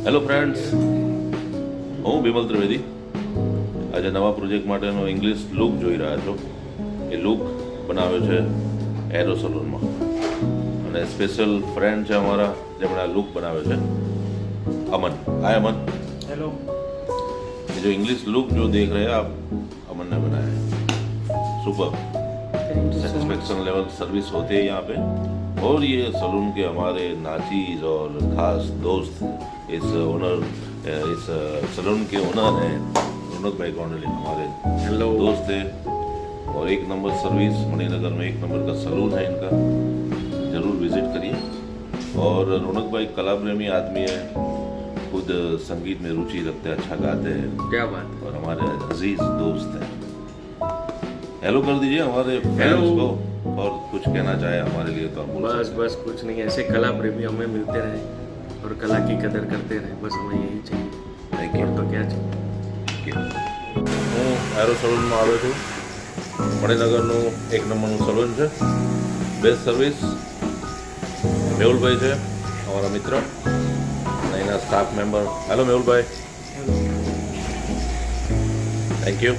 Hello friends, હું બિમલ ત્રિવેદી. આજે નવા પ્રોજેક્ટ માટેનો ઇંગ્લિશ લુક જોઈ રહ્યા છો. એ લુક બનાવ્યો છે એરો સલૂનમાં, અને સ્પેશિયલ ફ્રેન્ડ છે અમારા જેમણે આ લુક બનાવ્યો છે, अमन. हाय अमन. हेलो. ये जो इंग्लिश लुक जो देख रहे हैं आप, अमन ने बनाया है. सुपर. सेटिस्फेक्शन लेवल सर्विस होती है यहाँ पे. और ये सलून के हमारे नाचीज और खास दोस्त इस ओनर इस सलून के ओनर हैं रौनक भाई कौंडली, हमारे हेलो दोस्त हैं. और एक नंबर सर्विस, मणिनगर में एक नंबर का सलून है इनका, ज़रूर विजिट करिए. और रौनक भाई कला प्रेमी आदमी है, खुद संगीत में रुचि रखते हैं, अच्छा गाते हैं. क्या बात. और हमारे अजीज दोस्त हैं. हेलो कर दीजिए हमारे फैंस को, और कुछ कहना चाहे हमारे लिए तो आप बोल बस सकते बस कुछ नहीं, ऐसे कला प्रेमी हमें मिलते रहे और कला की कदर करते रहे, बस हमें यही चाहिए. हैं. थैंक और यू. तो क्या चाहिए. હું એરો સલૂનમાં આવ્યો છું. મણિનગરનું એક નંબરનું સલૂન છે, બેસ્ટ સર્વિસ. મેહુલભાઈ છે અમારા મિત્ર અને એના staff member. Hello Mehulbhai. Thank you.